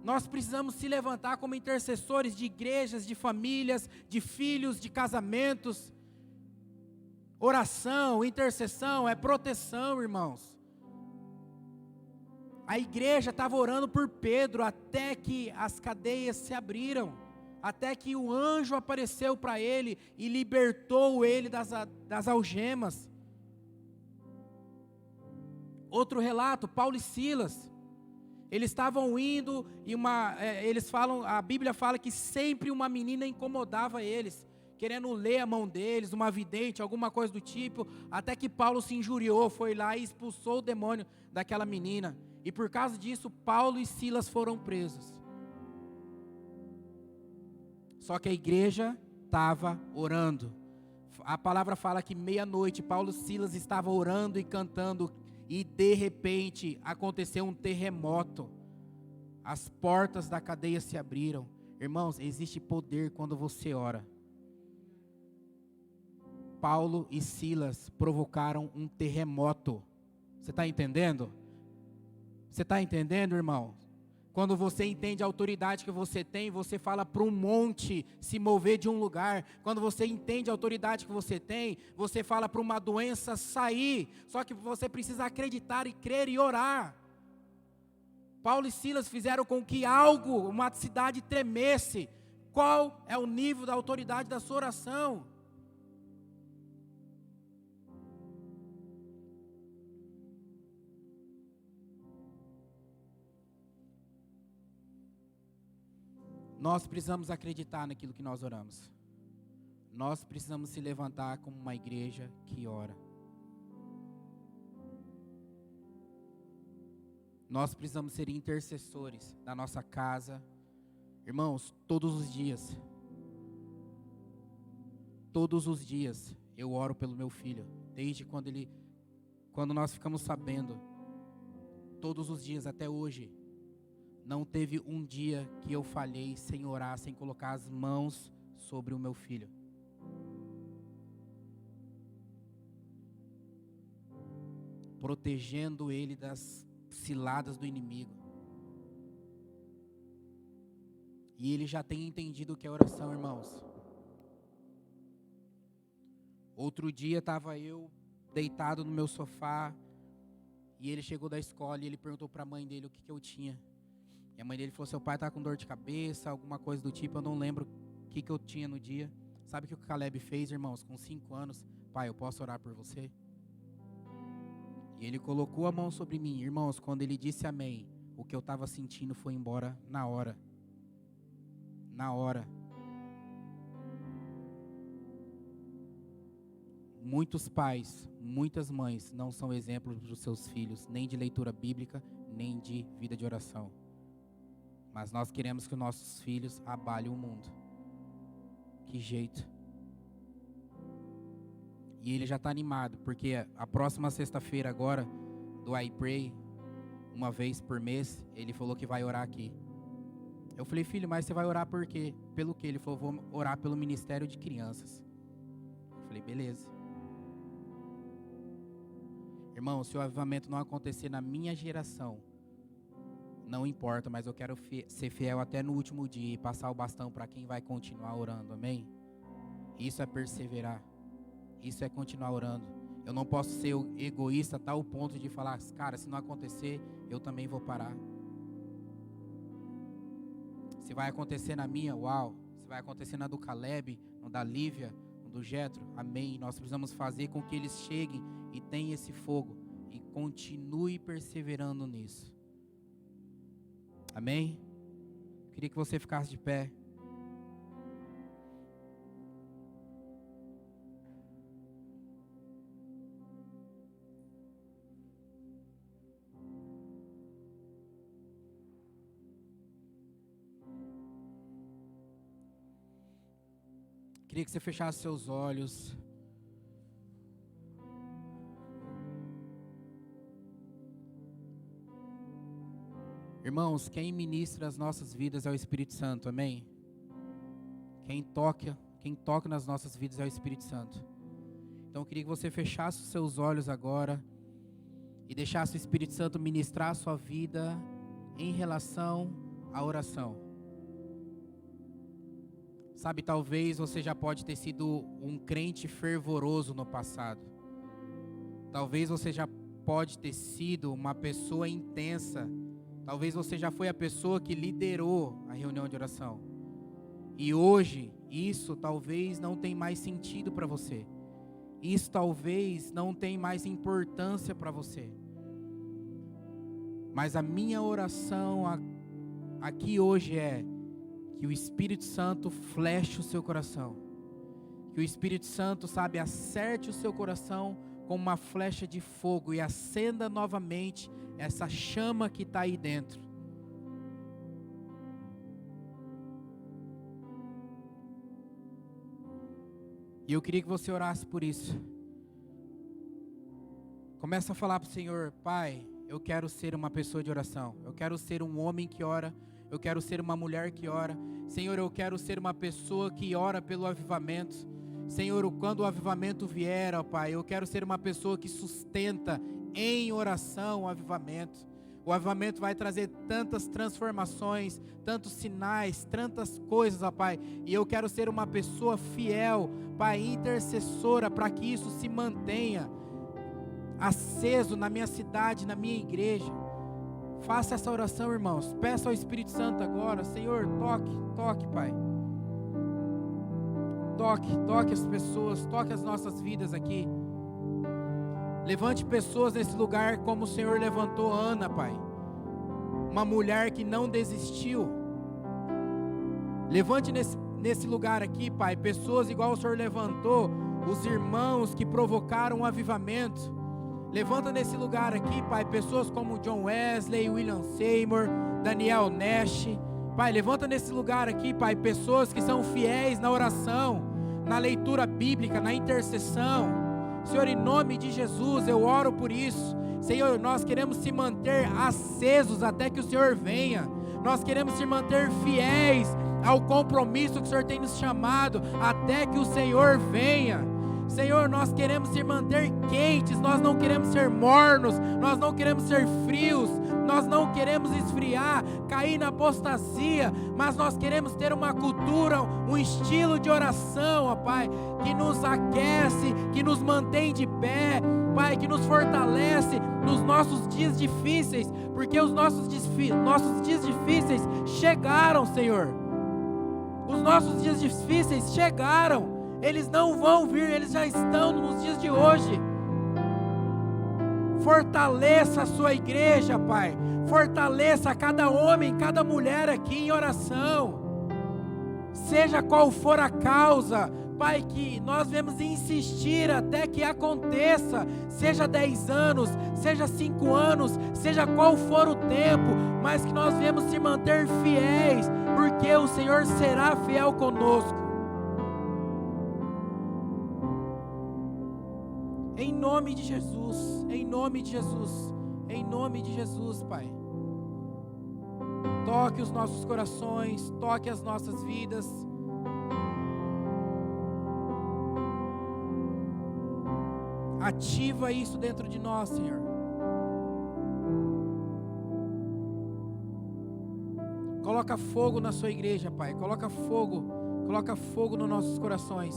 Nós precisamos se levantar como intercessores de igrejas, de famílias, de filhos, de casamentos. Oração, intercessão é proteção, irmãos. A igreja estava orando por Pedro até que as cadeias se abriram. Até que o anjo apareceu para ele e libertou ele das algemas. Outro relato, Paulo e Silas. Eles estavam indo e a Bíblia fala que sempre uma menina incomodava eles, querendo ler a mão deles, uma vidente, alguma coisa do tipo, até que Paulo se injuriou, foi lá e expulsou o demônio daquela menina. E por causa disso, Paulo e Silas foram presos. Só que a igreja estava orando. A palavra fala que meia-noite Paulo e Silas estavam orando e cantando, e de repente aconteceu um terremoto. As portas da cadeia se abriram. Irmãos, existe poder quando você ora. Paulo e Silas provocaram um terremoto. Você está entendendo? Você está entendendo, irmão? Quando você entende a autoridade que você tem, você fala para um monte se mover de um lugar. Quando você entende a autoridade que você tem, você fala para uma doença sair. Só que você precisa acreditar e crer e orar. Paulo e Silas fizeram com que uma cidade tremesse. Qual é o nível da autoridade da sua oração? Nós precisamos acreditar naquilo que nós oramos. Nós precisamos se levantar como uma igreja que ora. Nós precisamos ser intercessores da nossa casa. Irmãos, todos os dias. Todos os dias eu oro pelo meu filho. Desde quando nós ficamos sabendo. Todos os dias até hoje. Não teve um dia que eu falhei sem orar, sem colocar as mãos sobre o meu filho. Protegendo ele das ciladas do inimigo. E ele já tem entendido o que é oração, irmãos. Outro dia estava eu deitado no meu sofá, e ele chegou da escola e ele perguntou para a mãe dele o que eu tinha. E a mãe dele falou: seu pai está com dor de cabeça, alguma coisa do tipo, eu não lembro o que eu tinha no dia. Sabe o que o Caleb fez, irmãos? Com 5 anos, pai, eu posso orar por você? E ele colocou a mão sobre mim. Irmãos, quando ele disse amém, o que eu estava sentindo foi embora na hora. Na hora. Muitos pais, muitas mães não são exemplos para os seus filhos, nem de leitura bíblica, nem de vida de oração. Mas nós queremos que os nossos filhos abalem o mundo. Que jeito. E ele já está animado, porque a próxima sexta-feira agora, do I Pray, uma vez por mês, ele falou que vai orar aqui. Eu falei, filho, mas você vai orar por quê? Pelo quê? Ele falou, vou orar pelo ministério de crianças. Eu falei, beleza. Irmão, se o avivamento não acontecer na minha geração, não importa, mas eu quero ser fiel até no último dia e passar o bastão para quem vai continuar orando, amém? Isso é perseverar, isso é continuar orando. Eu não posso ser egoísta a tal ponto de falar, cara, se não acontecer, eu também vou parar. Se vai acontecer na minha, uau. Se vai acontecer na do Caleb, no da Lívia, no do Jetro, amém. Nós precisamos fazer com que eles cheguem e tenham esse fogo e continue perseverando nisso. Amém? Queria que você ficasse de pé. Queria que você fechasse seus olhos. Irmãos, quem ministra as nossas vidas é o Espírito Santo, amém? Quem toca nas nossas vidas é o Espírito Santo. Então eu queria que você fechasse os seus olhos agora e deixasse o Espírito Santo ministrar a sua vida em relação à oração. Sabe, talvez você já pode ter sido um crente fervoroso no passado. Talvez você já pode ter sido uma pessoa intensa. Talvez você já foi a pessoa que liderou a reunião de oração. E hoje, isso talvez não tem mais sentido para você. Isso talvez não tem mais importância para você. Mas a minha oração aqui hoje é que o Espírito Santo fleche o seu coração. Que o Espírito Santo, sabe, acerte o seu coração com uma flecha de fogo e acenda novamente essa chama que está aí dentro. E eu queria que você orasse por isso. Começa a falar para o Senhor, Pai, eu quero ser uma pessoa de oração. Eu quero ser um homem que ora. Eu quero ser uma mulher que ora. Senhor, eu quero ser uma pessoa que ora pelo avivamento. Senhor, quando o avivamento vier, ó Pai, eu quero ser uma pessoa que sustenta em oração o avivamento. O avivamento vai trazer tantas transformações, tantos sinais, tantas coisas, ó Pai. E eu quero ser uma pessoa fiel, Pai, intercessora, para que isso se mantenha aceso na minha cidade, na minha igreja. Faça essa oração, irmãos. Peça ao Espírito Santo agora. Senhor, toque, Pai. Toque as pessoas, toque as nossas vidas aqui. Levante pessoas nesse lugar como o Senhor levantou Ana, Pai. Uma mulher que não desistiu. Levante nesse lugar aqui, Pai, pessoas igual o Senhor levantou, os irmãos que provocaram um avivamento. Levanta nesse lugar aqui, Pai, pessoas como John Wesley, William Seymour, Daniel Nash. Pai, levanta nesse lugar aqui, Pai, pessoas que são fiéis na oração, na leitura bíblica, na intercessão. Senhor, em nome de Jesus, eu oro por isso. Senhor, nós queremos se manter acesos até que o Senhor venha. Nós queremos se manter fiéis ao compromisso que o Senhor tem nos chamado até que o Senhor venha. Senhor, nós queremos se manter quentes, nós não queremos ser mornos, nós não queremos ser frios, nós não queremos esfriar, cair na apostasia, mas nós queremos ter uma cultura, um estilo de oração, ó Pai, que nos aquece, que nos mantém de pé, Pai, que nos fortalece nos nossos dias difíceis, porque os nossos dias difíceis chegaram, Senhor. Os nossos dias difíceis chegaram. Eles não vão vir, eles já estão nos dias de hoje. Fortaleça a sua igreja, Pai. Fortaleça cada homem, cada mulher aqui em oração. Seja qual for a causa, Pai, que nós vamos insistir até que aconteça. Seja 10 anos, seja 5 anos, seja qual for o tempo, mas que nós vamos se manter fiéis, porque o Senhor será fiel conosco. Em nome de Jesus, em nome de Jesus, em nome de Jesus, Pai. Toque os nossos corações, toque as nossas vidas. Ativa isso dentro de nós, Senhor. Coloca fogo na sua igreja, Pai. Coloca fogo nos nossos corações.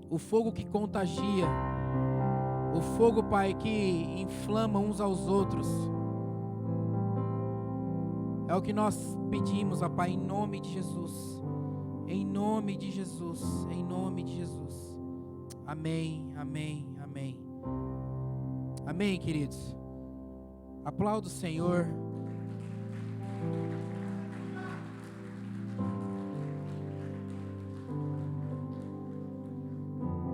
O fogo que contagia. O fogo, Pai, que inflama uns aos outros. É o que nós pedimos, ó Pai, em nome de Jesus. Em nome de Jesus. Em nome de Jesus. Amém, amém, amém. Amém, queridos. Aplauda o Senhor.